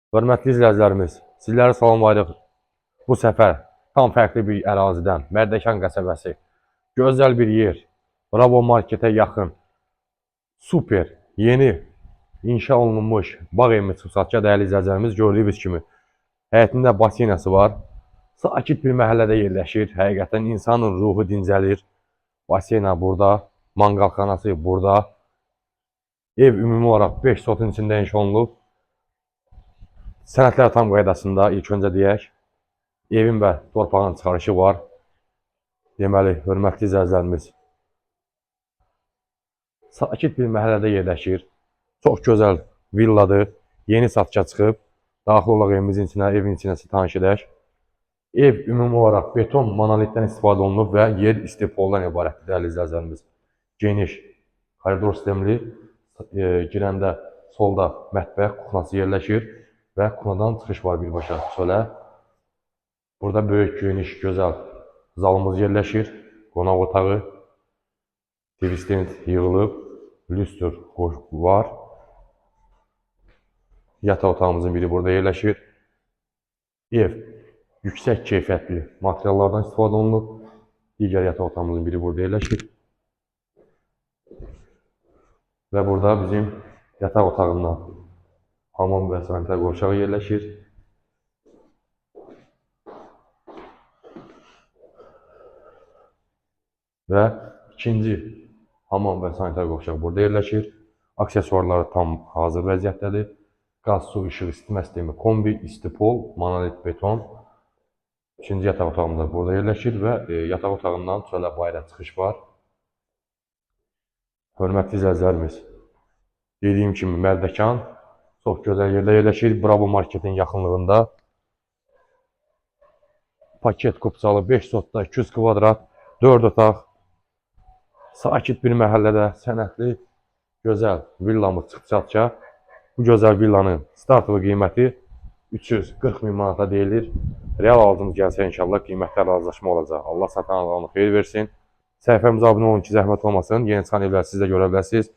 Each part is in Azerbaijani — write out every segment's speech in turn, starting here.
Hörmətli izləyicilərimiz, sizlərə salamlayırıq. Bu səfər tam fərqli bir ərazidən, Mərdəkan qəsəbəsi, gözəl bir yer, Bravo marketə yaxın, super, yeni inşa olunmuş bağ evi çıxsatca dəyərli izləyicilərimiz gördüyünüz kimi həyətində basenası var. Sakit bir məhəllədə yerləşir. Həqiqətən insanın ruhu dincəlir. Basena burada, manqalxanası burada. Ev ümumi olaraq 5 sotun içində inşa olunub. Sənədlər tam qaydasında, ilk öncə deyək, evin və torpağın çıxarışı var. Deməli, hörmətli izləyicilərimiz, sakit bir məhəllədə yerləşir. Çox gözəl villadır, yeni satışa çıxıb. Daxil olaq evimizin içinə, evin içinə tanış edək. Ev ümumi olaraq beton monolitdən istifadə olunub və yer istepoldan ibarətdir, dəyərli izləyicilərimiz. Geniş, koridor sistemli, girəndə solda mətbəx, kuxnası yerləşir. Və kuxnadan çıxış var birbaşa çölə. Burada böyük, geniş, gözəl zalımız yerləşir. Qonaq otağı, TV stand yığılıb, lüstr var. Yataq otağımızın biri burada yerləşir. Ev yüksək keyfiyyətli materiallardan istifadə olunub. Digər yataq otağımızın biri burada yerləşir. Və burada bizim yataq otağından hamam və sanitar qovşağı yerləşir. Və ikinci hamam və sanitar qovşağı burada yerləşir. Aksesuarları tam hazır vəziyyətdədir. Qaz, su, işıq, isitmə sistemi, kombi, istipol, monolit beton. İkinci yataq otağımız burada yerləşir və yataq otağından çölə bayıra çıxış var. Hörmətli izləyicilərimiz, dediyim kimi Mərdəkan çox gözəl yerdə yerləşir. Bravo marketin yaxınlığında. Paket kupçalı 5 sotda 200 kvadrat, 4 otaq. Sakit bir məhəllədə sənətli, gözəl villamız çıxacaqca. Bu gözəl villanın startlı qiyməti 340 min manata deyilir. Real aldığımız gəlsə inşallah qiymətlər razılaşma olacaq. Allah satan Allah'ını xeyir versin. Səhifəmizə abunə olun ki, zəhmət olmasın. Yeni çıxan evləri siz də görə bilərsiniz.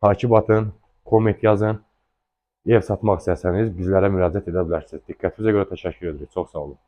Takip atın, komment yazın. Ev satmaq istəsəniz bizlərə müraciət edə bilərsiniz. Diqqətinizə görə təşəkkür edirik. Çox sağ olun.